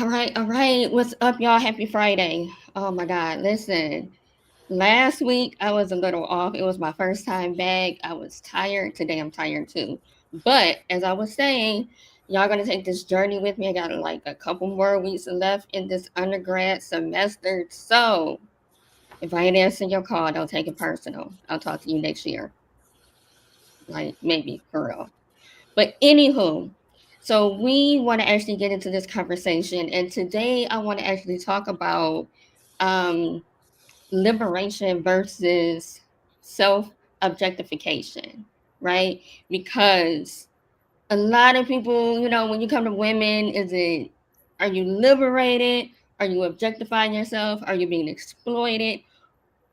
All right. What's up, y'all? Happy Friday. Oh my God. Listen, last week I was a little off. It was my first time back. I was tired. Today I'm tired too. But as I was saying, y'all gonna take this journey with me. I got like a couple more weeks left in this undergrad semester. So if I ain't answering your call, don't take it personal. I'll talk to you next year. Like maybe for real. But anywho, so we want to actually get into this conversation, and today I want to actually talk about um, liberation versus self objectification, right? Because a lot of people, when you come to women, are you liberated? Are you objectifying yourself? Are you being exploited?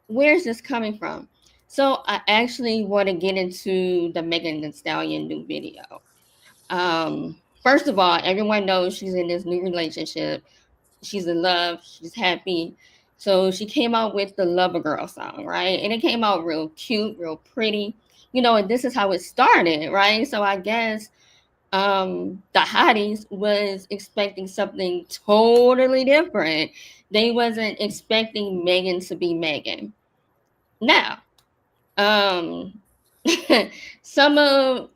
Where's this coming from? So I actually want to get into the Megan Thee Stallion new video. First of all, everyone knows she's in this new relationship. She's in love. She's happy. So she came out with the Lover Girl song, right? And it came out real cute, real pretty. And this is how it started, right? So I guess the hotties was expecting something totally different. They wasn't expecting Megan to be Megan. Now, um some of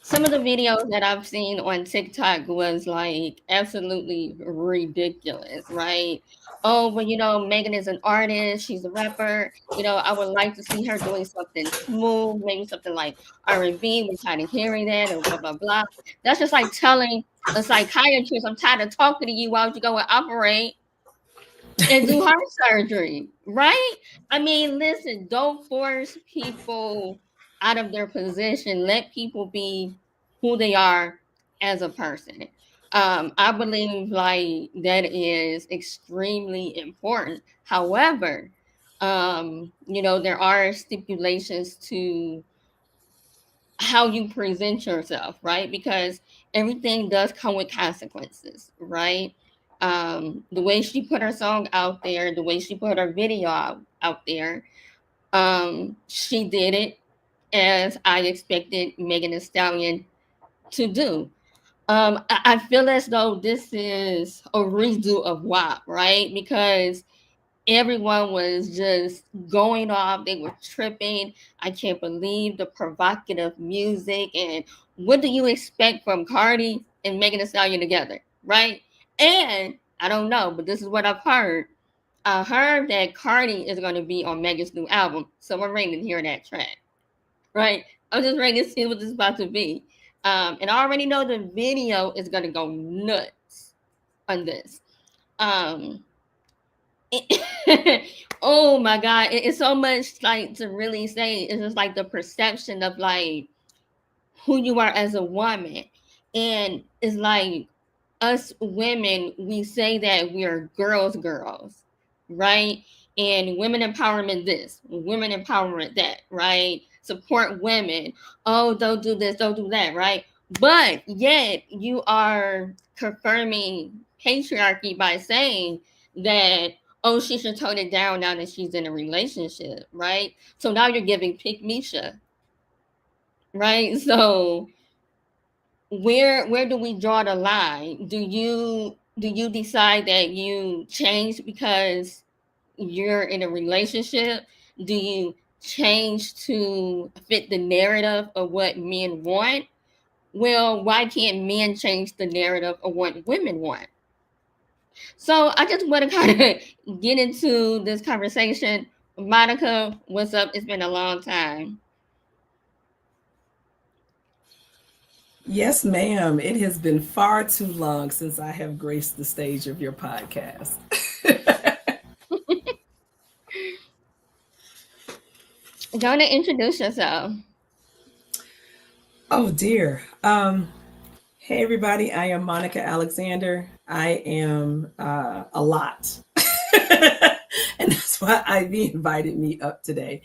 some of the videos that I've seen on TikTok was like absolutely ridiculous, right? Oh, well, Megan is an artist, she's a rapper. I would like to see her doing something smooth, maybe something like R&B. We're tired of hearing that, and blah blah blah. That's just like telling a psychiatrist, "I'm tired of talking to you. Why don't you go and operate and do heart surgery?" Right? I mean, listen, don't force people out of their position. Let people be who they are as a person. I believe like that is extremely important. However, there are stipulations to how you present yourself, right? Because everything does come with consequences, right? The way she put her song out there, the way she put her video out there, she did it as I expected Megan Thee Stallion to do. I feel as though this is a redo of WAP, right? Because everyone was just going off. They were tripping. I can't believe the provocative music. And what do you expect from Cardi and Megan Thee Stallion together, right? And I don't know, but this is what I've heard. I heard that Cardi is going to be on Megan's new album, so I'm ready to hear that track, right? I'm just ready to see what this is about to be. And I already know the video is going to go nuts on this. Um, oh my god, it's so much like to really say. It's just like the perception of like who you are as a woman, and it's like us women, we say that we are girls, right? And women empowerment this, women empowerment that, right? Support women. Oh, don't do this, don't do that, right? But yet you are confirming patriarchy by saying that, oh, she should tone it down now that she's in a relationship, right? So now you're giving pick Misha, right? So where do we draw the line? Do you decide that you change because you're in a relationship? Do you change to fit the narrative of what men want? Well, why can't men change the narrative of what women want? So I just want to kind of get into this conversation. Monica, what's up? It's been a long time. Yes, ma'am. It has been far too long since I have graced the stage of your podcast. Don't introduce yourself. Oh, dear. Hey, everybody. I am Monica Alexander. I am a lot. And that's why Ivy invited me up today.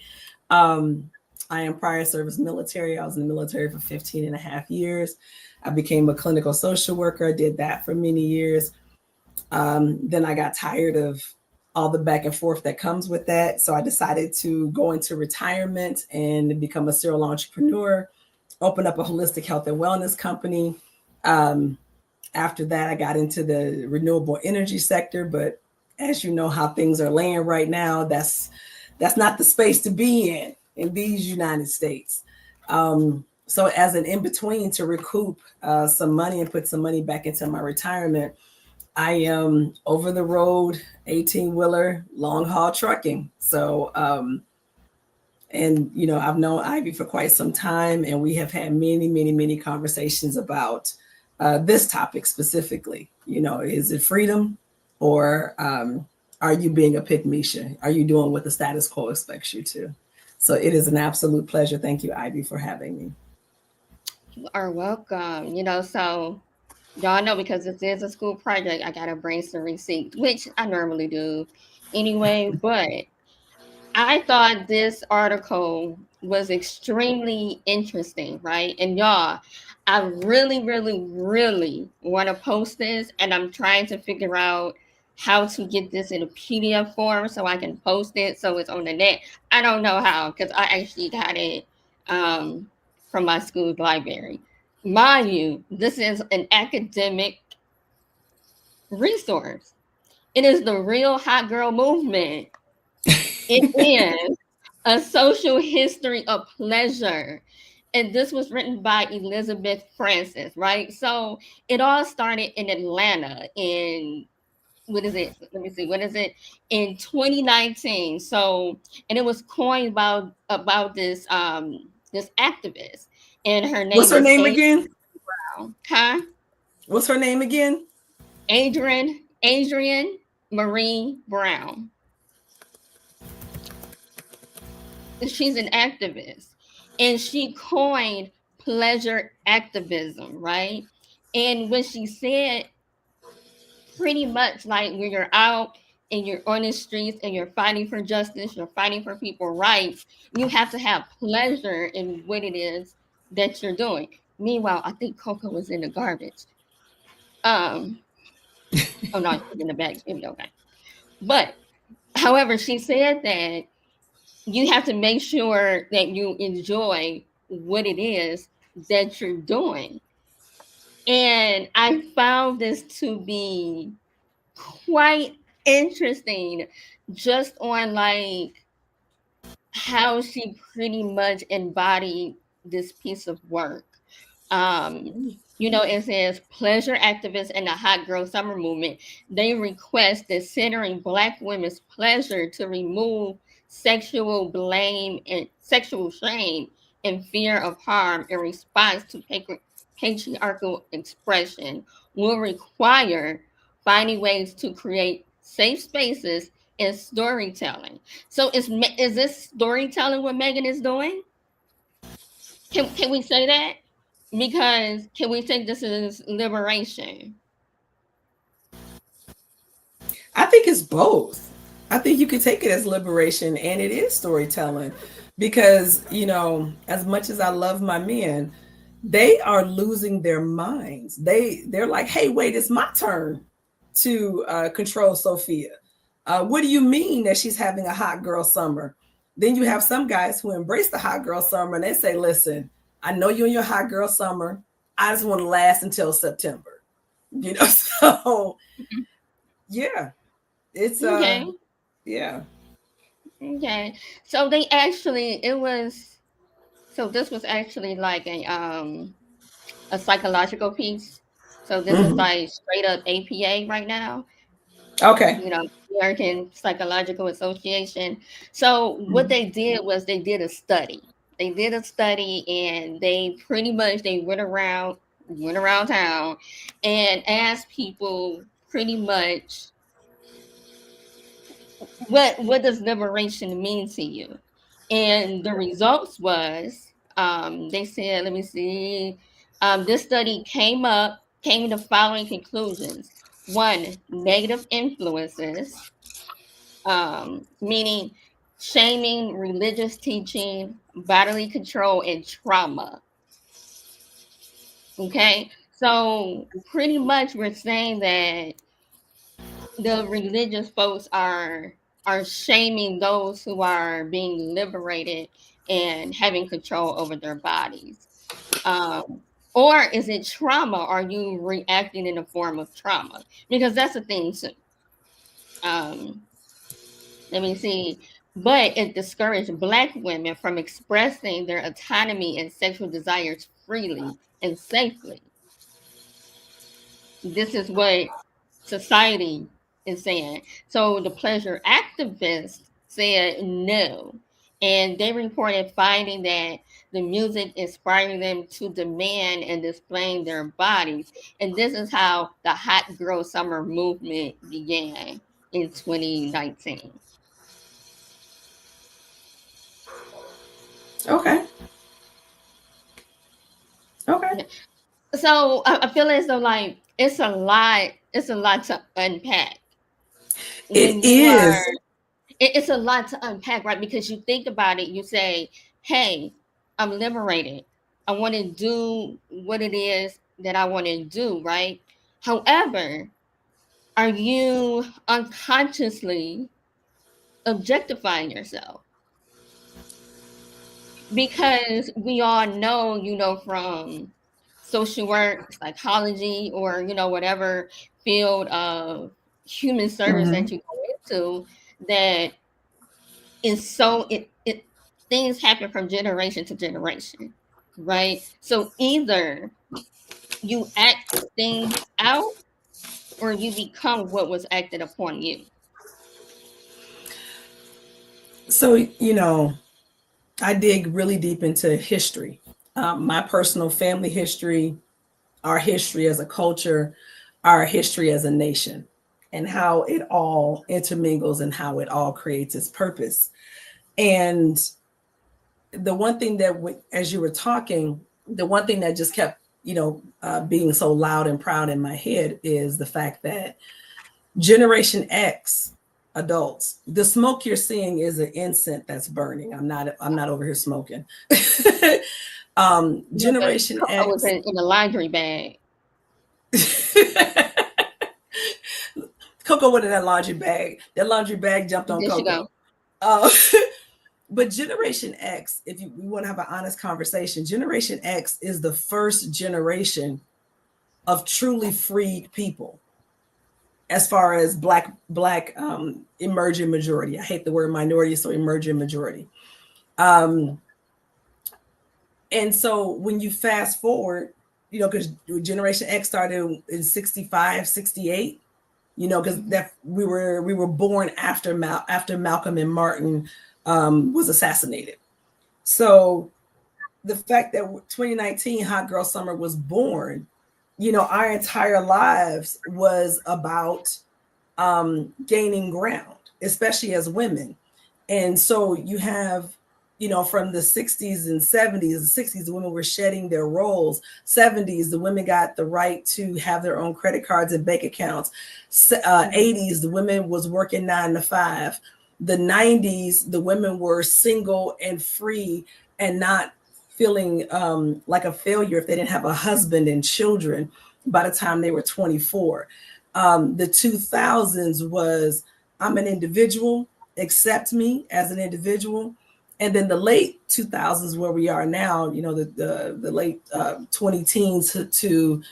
Um, I am prior service military. I was in the military for 15 and a half years. I became a clinical social worker. I did that for many years. Then I got tired of all the back and forth that comes with that. So I decided to go into retirement and become a serial entrepreneur, open up a holistic health and wellness company. Um, After that, I got into the renewable energy sector, but as you know how things are laying right now, that's not the space to be in these United States. So as an in between to recoup some money and put some money back into my retirement, I am over the road 18-wheeler long haul trucking. So and I've known Ivy for quite some time, and we have had many conversations about this topic specifically. Is it freedom, or are you being a pygmisha? Are you doing what the status quo expects you to? So it is an absolute pleasure. Thank you, Ivy, for having me. You are welcome. So y'all know, because this is a school project, I gotta bring some receipts, which I normally do anyway. But I thought this article was extremely interesting, right? And y'all, I really want to post this, and I'm trying to figure out how to get this in a PDF form so I can post it so it's on the net. I don't know how, because I actually got it um, from my school's library. Mind you, this is an academic resource. It is the real hot girl movement. It is a social history of pleasure. And this was written by Elizabeth Francis, right? So it all started in Atlanta in, what is it? Let me see. What is it? In 2019. So, and it was coined about this activist, and her What's name her is name Adrian again? Brown. Huh? What's her name again? Adrian Marie Brown. She's an activist, and she coined pleasure activism, right? And when she said, pretty much like, when you're out and you're on the streets and you're fighting for justice, you're fighting for people's rights, you have to have pleasure in what it is that you're doing. Meanwhile, I think Coco was in the garbage. Um, oh no, she's in the bag. Okay. But however, she said that you have to make sure that you enjoy what it is that you're doing. And I found this to be quite interesting, just on like how she pretty much embodied this piece of work. It says pleasure activists and the hot girl summer movement, they request that centering Black women's pleasure to remove sexual blame and sexual shame and fear of harm in response to patriarchal expression will require finding ways to create safe spaces and storytelling. So is this storytelling what Megan is doing? Can we say that? Because can we think this is liberation? I think it's both. I think you could take it as liberation and it is storytelling because, as much as I love my men, they are losing their minds. They're like, "Hey, wait, it's my turn to control Sophia. What do you mean that she's having a hot girl summer?" Then you have some guys who embrace the hot girl summer and they say, "Listen, I know you're in your hot girl summer. I just want to last until September." So yeah, it's Okay. yeah. Okay. So they actually it was so this was actually like a psychological piece. So this is Hmm. like straight up APA right now. Okay. you know, American Psychological Association. So what Mhm. they did was they did a study. They did a study, and they pretty much they went around town and asked people pretty much what does liberation mean to you? And the results was, they said, let me see, this study came to the following conclusions. One, negative influences, meaning shaming, religious teaching, bodily control, and trauma. Okay, so pretty much we're saying that the religious folks are shaming those who are being liberated and having control over their bodies. Um, Or is it trauma? Are you reacting in a form of trauma? Because that's the thing too. Um, Let me see. But it discouraged Black women from expressing their autonomy and sexual desires freely and safely. This is what society is saying. So the pleasure activists said no. And they reported finding that the music inspired them to demand and displaying their bodies. And this is how the hot girl summer movement began in 2019. Okay. Okay. So I feel as though like it's a lot to unpack It when you are is. it's a lot to unpack, right? Because you think about it, you say, hey, I'm liberated. I want to do what it is that I want to do, right? However, are you unconsciously objectifying yourself? Because we all know, from social work, psychology, or, whatever field of human service that Mhm. you go into, that is so it things happen from generation to generation, right? So either you act things out or you become what was acted upon you. So, I dig really deep into history, my personal family history, our history as a culture, our history as a nation, and how it all intermingles and how it all creates its purpose. And the one thing that, as you were talking, the one thing that just kept, being so loud and proud in my head is the fact that Generation X adults, the smoke you're seeing is an incense that's burning. I'm not over here smoking. Yeah, but Generation Coco was X. in a laundry bag. Coco went in that laundry bag. That laundry bag jumped on There she Coco. go. Uh, but Generation X, if we want to have an honest conversation, Generation X is the first generation of truly freed people as far as black emerging majority. I hate the word minority, so emerging majority. Um, and so when you fast forward, because Generation X started in 65, 68, because Mhm. that we were born after Malcolm and Martin was assassinated. So the fact that 2019 Hot Girl Summer was born, our entire lives was about gaining ground, especially as women. And so you have, from the 60s and 70s, the 60s, the women were shedding their roles. 70s, the women got the right to have their own credit cards and bank accounts. Mhm. 80s, the women was working 9 to 5. The 90s, the women were single and free and not feeling like a failure if they didn't have a husband and children by the time they were 24. The 2000s was I'm an individual, accept me as an individual. And then the late 2000s, where we are now, the late 20 teens to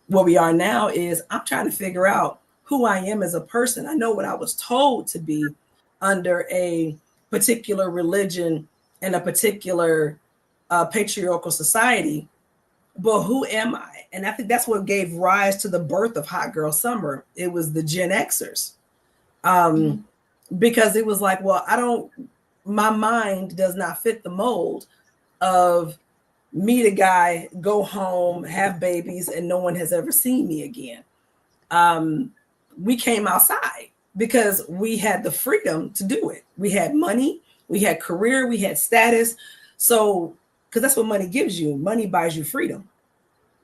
where we are now, is I'm trying to figure out who I am as a person. I know what I was told to be under a particular religion and a particular patriarchal society, but who am I? And I think that's what gave rise to the birth of Hot Girl Summer. It was the Gen Xers. Um, Mhm. because it was like, well, my mind does not fit the mold of meet a guy, go home, have babies, and no one has ever seen me again. Um, we came outside because we had the freedom to do it. We had money, we had career, we had status. So, because that's what money gives you. Money buys you freedom.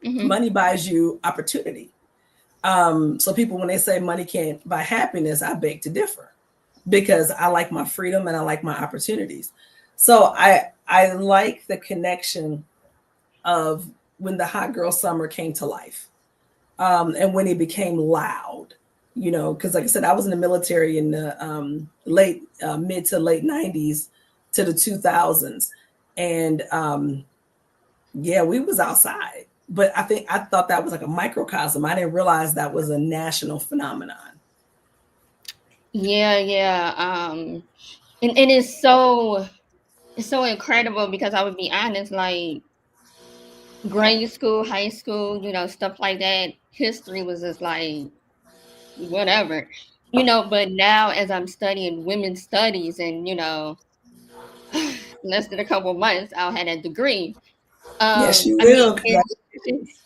Mhm. Money buys you opportunity. So people, when they say money can't buy happiness, I beg to differ because I like my freedom and I like my opportunities. So I like the connection of when the Hot Girl Summer came to life, and when it became loud. Because like I said, I was in the military in the late mid to late 90s to the 2000s, and yeah, we was outside. But I thought that was like a microcosm. I didn't realize that was a national phenomenon. Yeah, yeah. And it's so incredible because I would be honest, like grade school, high school, stuff like that. History was just like whatever, But now, as I'm studying women's studies, and less than a couple of months, I'll have a degree. Yes, you I mean, will. it's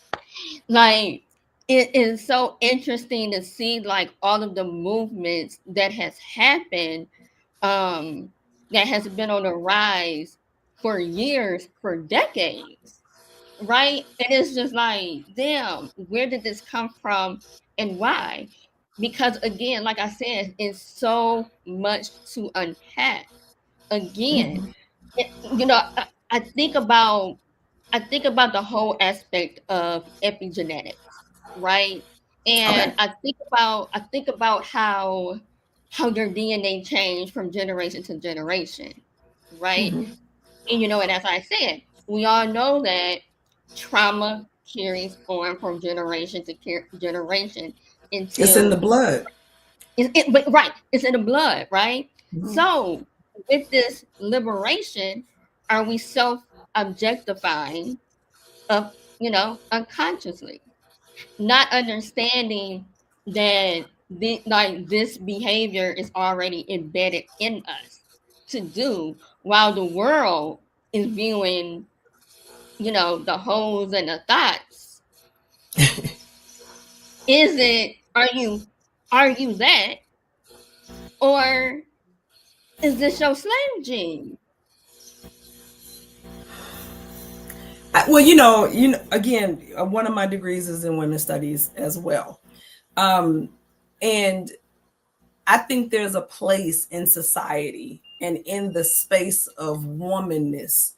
like it is so interesting to see like all of the movements that has happened, um, that has been on the rise for years, for decades, right? And it's just like, damn, where did this come from and why? Because again, like I said, it's so much to unpack. Again, Mhm. I think about the whole aspect of epigenetics, right? Okay. And I think about how your DNA changed from generation to generation, right? Hmm. And as I said, we all know that trauma carries on from generation to generation It's in the until blood. but right, it's in the blood, right? Mhm. So with this liberation, are we self objectifying up, unconsciously, not understanding that this behavior is already embedded in us to do, while the world is viewing, the holes and the thoughts. Is it, are you that, or is this your slave gene? Well, again, one of my degrees is in women's studies as well, um, and I think there's a place in society and in the space of womanness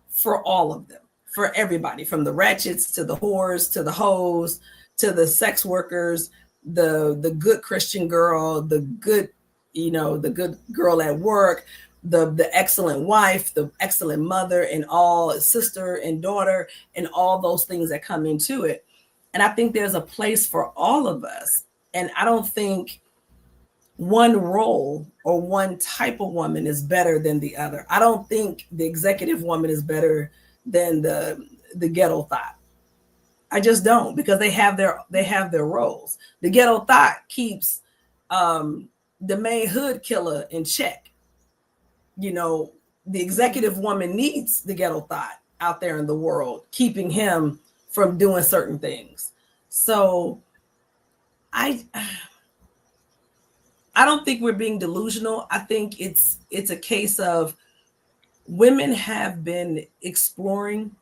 for all of them, for everybody, from the ratchets to the whores to the hoes to the sex workers, the good Christian girl, the good girl at work, the excellent wife, the excellent mother, and all sister and daughter, and all those things that come into it. And I think there's a place for all of us. And I don't think one role or one type of woman is better than the other. I don't think the executive woman is better than the ghetto thought. I just don't, because they have their roles. The ghetto thought keeps um, the main hood killer in check. You know, the Mhm. executive woman needs the ghetto thought out there in the world, keeping him from doing certain things. So I I don't think we're being delusional. I think it's a case of women have been exploring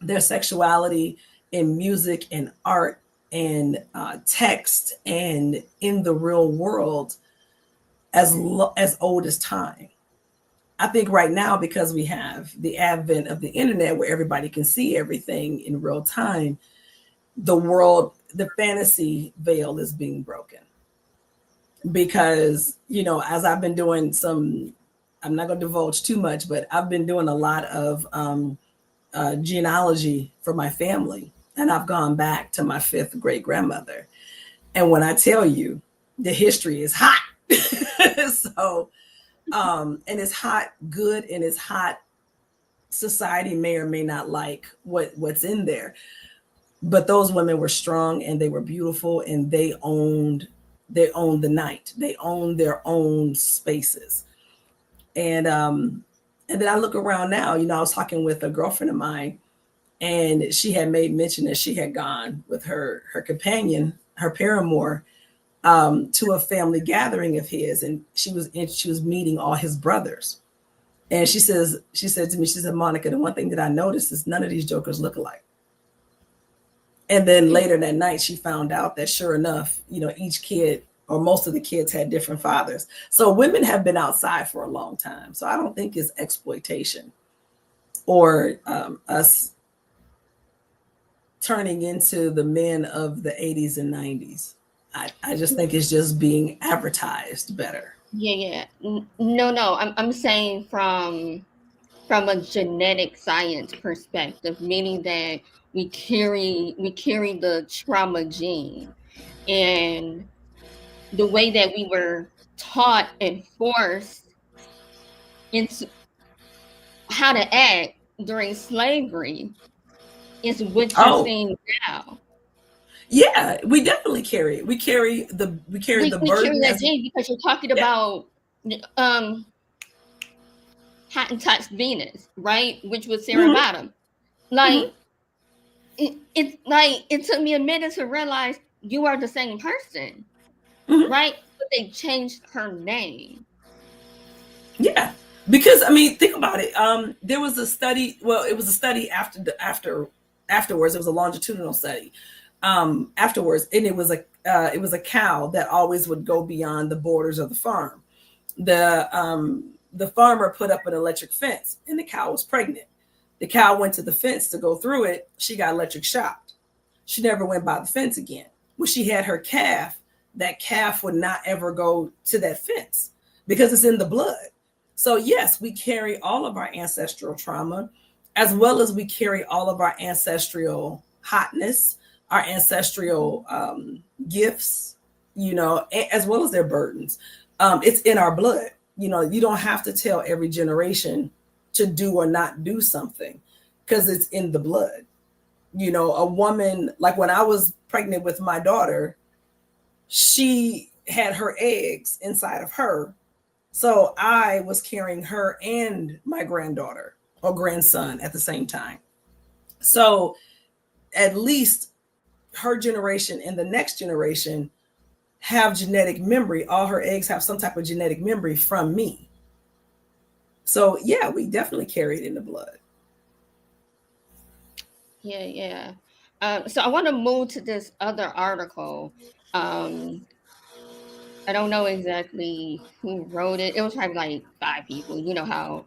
their sexuality in music and art and text and in the real world as old as time. I think right now, because we have the advent of the internet where everybody can see everything in real time, the fantasy veil is being broken. Because, as I've been doing I'm not going to divulge too much, but I've been doing a lot of genealogy for my family. And I've gone back to my fifth great grandmother. And when I tell you, the history is hot. So, and it's hot good, and it's hot. Society may or may not like what's in there, but those women were strong and they were beautiful, and they owned the night. They owned their own spaces. And then I look around now. I was talking with a girlfriend of mine, and she had made mention that she had gone with her companion, her paramour, to a family gathering of his, and she was meeting all his brothers. And she said to me, she said, Monica, the one thing that I noticed is none of these jokers look alike. And then later that night, she found out that sure enough, each kid or most of the kids had different fathers. So women have been outside for a long time. So I don't think it's exploitation or us turning into the men of the 80s and 90s. I just think it's just being advertised better. Yeah, yeah. No, no. I'm saying from from a genetic science perspective, meaning that we carry the trauma gene, and the way that we were taught and forced into how to act during slavery is what you're Oh, seeing now. yeah, we definitely carry it. We carry the We carry burden that as gene because you're talking yeah. about um Hottentots Venus, right? Which was Sarah Hmm. Bottom. Like Hmm. it took me a minute to realize you are the same person, Hmm. right? But they changed her name. Yeah, because I mean, think about it. There was a study. Well, it was a study afterwards. It was a longitudinal study afterwards, and it was a cow that always would go beyond the borders of the farm. The farmer put up an electric fence, and the cow was pregnant. The cow went to the fence to go through it. She got electric shocked. She never went by the fence again. When she had her calf, that calf would not ever go to that fence because it's in the blood. So, yes, we carry all of our ancestral trauma, as well as we carry all of our ancestral hotness, our ancestral gifts, as well as their burdens. It's in our blood. You don't have to tell every generation to do or not do something because it's in the blood. A woman, like when I was pregnant with my daughter, she had her eggs inside of her. So I was carrying her and my granddaughter or grandson at the same time. So at least her generation and the next generation have genetic memory. All her eggs have some type of genetic memory from me. So yeah, we definitely carry it in the blood. Yeah, yeah. So I want to move to this other article. Um, I don't know exactly who wrote it. It was probably like five people. You know how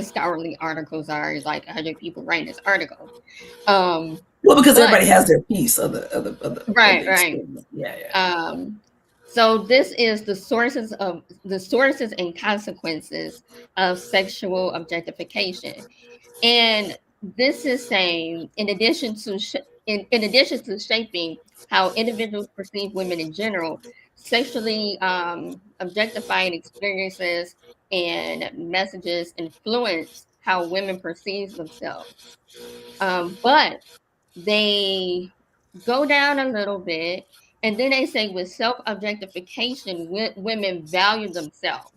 scholarly articles are. It's like 100 people writing this article. Um, Well, because but everybody has their piece of the right, right. experience. Yeah, yeah. Um, so this is the sources and consequences of sexual objectification. And this is saying, in addition to shaping how individuals perceive women in general, sexually objectifying experiences and messages influence how women perceive themselves. But they go down a little bit, and then they say with self objectification, women value themselves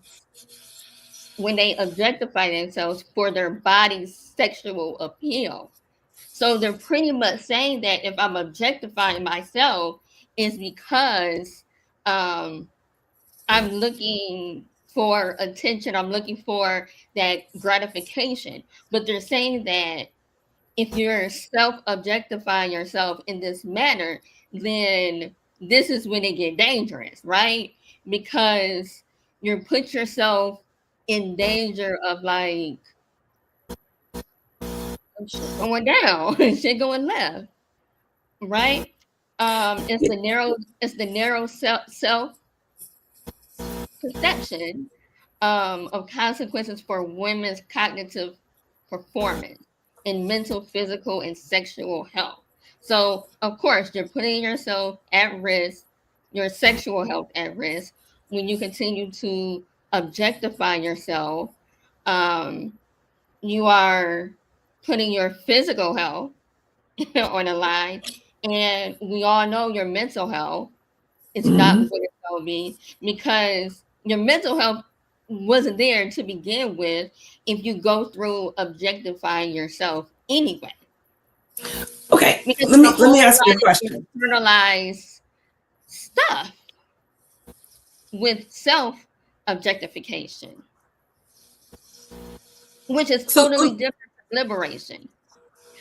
when they objectify themselves for their body's sexual appeal. So they're pretty much saying that if I'm objectifying myself, is because um, I'm looking for attention, I'm looking for that gratification. But they're saying that if you're self objectifying yourself in this manner, then this is when it get dangerous, right? Because you put yourself in danger of like shit going down, shit going left, right? It's the narrow self perception of consequences for women's cognitive performance in mental, physical, and sexual health. So, of course, you're putting yourself at risk, your sexual health at risk, when you continue to objectify yourself. Um, you are putting your physical health on the line, and we all know your mental health is not Hmm. what it's going to be because your mental health wasn't there to begin with if you go through objectifying yourself anyway. Okay, Because let it's a me let whole me ask you a lot of question. internalized stuff with self objectification, which is So totally different from liberation.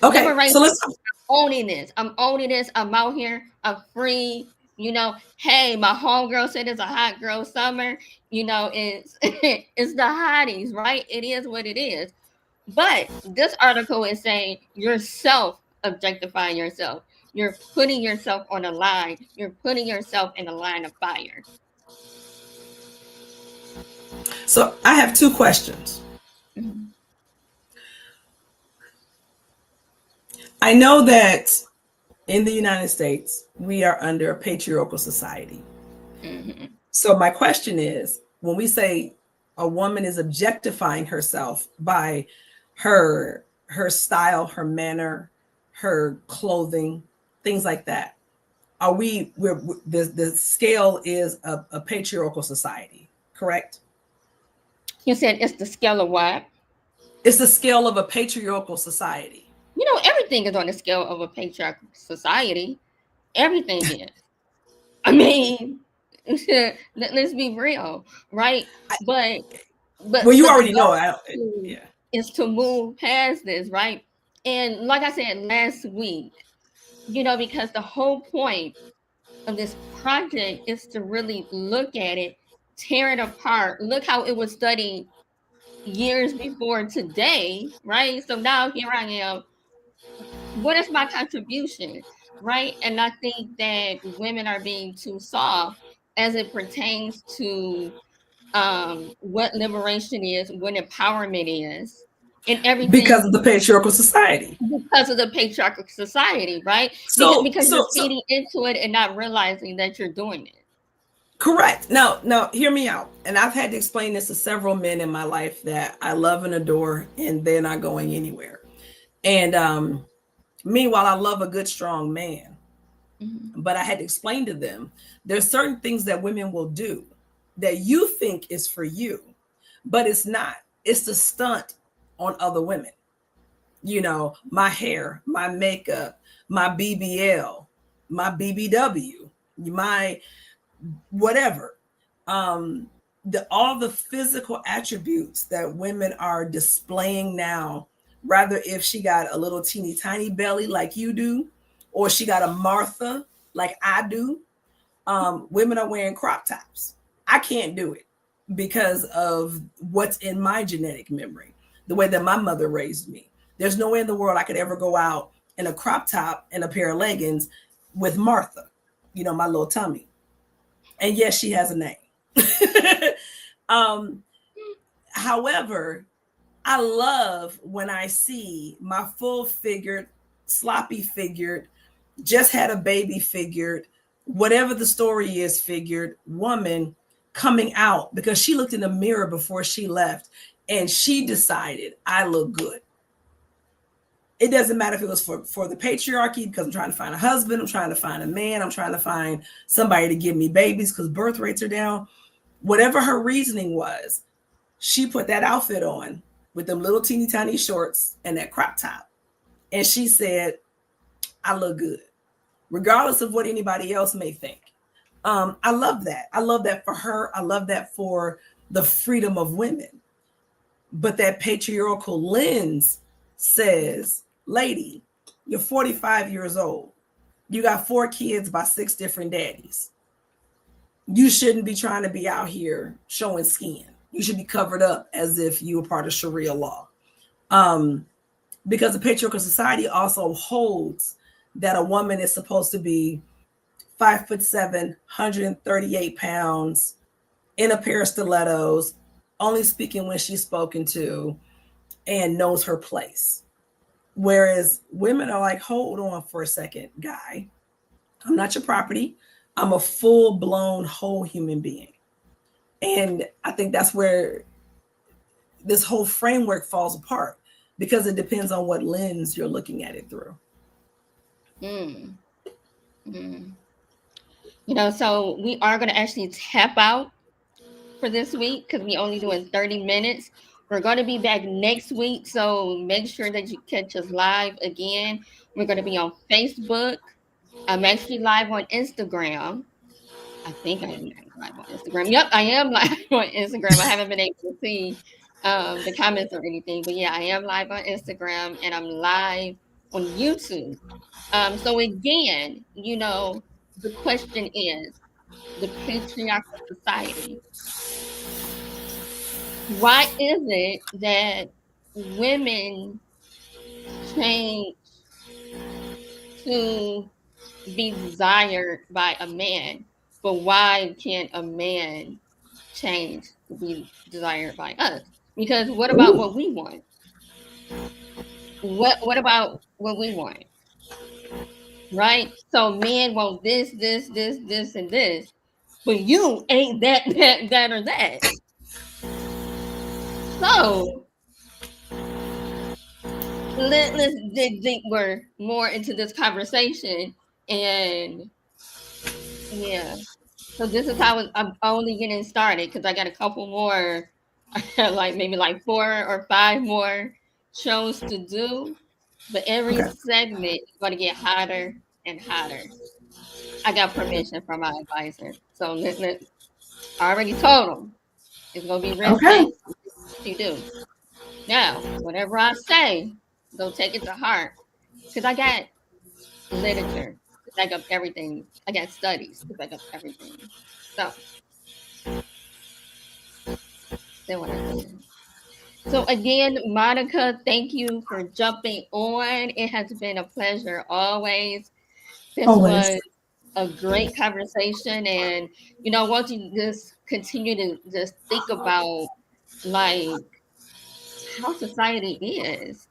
okay, Liberation, so let's owning this. I'm owning this. I'm out here. I'm free. Hey, my homegirl said it's a hot girl summer. It's it's the hotties, right? It is what it is. But this article is saying you're self objectifying yourself. You're putting yourself on a line. You're putting yourself in a line of fire. So I have two questions. Mhm. I know that in the United States, we are under a patriarchal society. Mm-hmm. So my question is, when we say a woman is objectifying herself by her style, her manner, her clothing, things like that, are the scale is a patriarchal society, correct? You said it's the scale of what? It's the scale of a patriarchal society. Everything is on the scale of a patriarchal society. Everything is. I mean, let's be real, right? I, But well, but you but the already know. goal to, Yeah. is to move past this, right? And like I said last week, because the whole point of this project is to really look at it, tear it apart, look how it was studied years before today, right? So now here I am. What is my contribution, right? And I think that women are being too soft as it pertains to what liberation is, what empowerment is, and Because everything of the patriarchal society. because of the patriarchal society, right? Because So, because you're feeding into it and not realizing that you're doing it. correct. Now, hear me out. And I've had to explain this to several men in my life that I love and adore, and they're not going anywhere. And meanwhile, I love a good, strong man. Mm-hmm. But I had to explain to them there's certain things that women will do that you think is for you, but it's not. It's the stunt on other women. My hair, my makeup, my BBL, my BBW, my whatever. All the physical attributes that women are displaying now, rather if she got a little teeny tiny belly like you do, or she got a Martha like I do, women are wearing crop tops. I can't do it because of what's in my genetic memory, the way that my mother raised me. There's no way in the world I could ever go out in a crop top and a pair of leggings with Martha, my little tummy. And yes, she has a name. um, However, I love when I see my full figured, sloppy figured, just had a baby figured, whatever the story is, figured woman coming out because she looked in the mirror before she left and she decided I look good. It doesn't matter if it was for the patriarchy, because I'm trying to find a husband, I'm trying to find a man, I'm trying to find somebody to give me babies because birth rates are down. Whatever her reasoning was, she put that outfit on with them little teeny tiny shorts and that crop top. And she said, I look good, regardless of what anybody else may think. I love that. I love that for her. I love that for the freedom of women. But that patriarchal lens says, lady, you're 45 years old. You got 4 kids by 6 different daddies. You shouldn't be trying to be out here showing skin. You should be covered up as if you were part of Sharia law. Because the patriarchal society also holds that a woman is supposed to be 5'7", 138 pounds, in a pair of stilettos, only speaking when she's spoken to, and knows her place. Whereas women are like, hold on for a second, guy. I'm not your property. I'm a full-blown whole human being. And I think that's where this whole framework falls apart, because it depends on what lens you're looking at it through. Mm. Mm. So we are going to actually tap out for this week because we only doing 30 minutes. We're going to be back next week, so make sure that you catch us live again. We're going to be on Facebook. I'm actually live on Instagram. I think I am live on Instagram. Yep, I am live on Instagram. I haven't been able to see the comments or anything, but yeah, I am live on Instagram and I'm live on YouTube. So again, the question is the patriarchal society. Why is it that women change to be desired by a man, but why can't a man change to be desired by us? Because what about Ooh. what we want? what about what we want? Right? So men want this, and this, but you ain't that, or that. So let's dig deeper more into this conversation. And yeah, so this is how I'm only getting started because I got a couple more, like maybe like 4 or 5 more shows to do. But every Okay. segment is going to get hotter and hotter. I got permission from my advisor, so I already told him it's going to be risk Okay. based. You do now. Whatever I say, go take it to heart because I got literature to back up everything. I got studies to back up everything. So say what I said. So again, Monica, thank you for jumping on. It has been a pleasure always. This Always. was a great conversation, and once you just continue to just think about like how society is,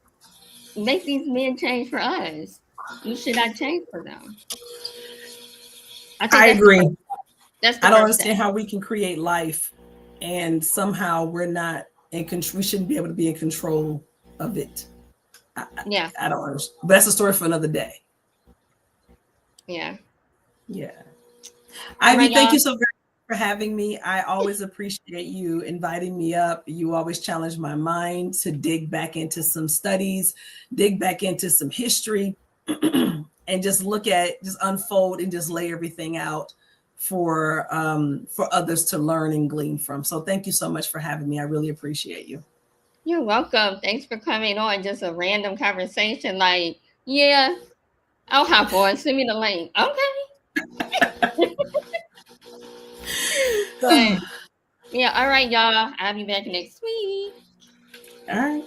make these men change for us. We should not change for them. I think I that's the first. agree. That's the I don't first step. understand how we can create life and somehow we're not in control. We shouldn't be able to be in control of it. I, Yeah, I don't understand. But that's a story for another day. yeah. Yeah. All Ivy, right, thank y'all. you so very much for having me. I always appreciate you inviting me up. You always challenge my mind to dig back into some studies, dig back into some history, and just look at, just unfold and just lay everything out for others to learn and glean from. So thank you so much for having me. I really appreciate you. You're welcome. Thanks for coming on. Just a random conversation. Like, yeah, I'll hop on. Send me the link. Okay. But yeah, all right, y'all. I'll be back next week. All right.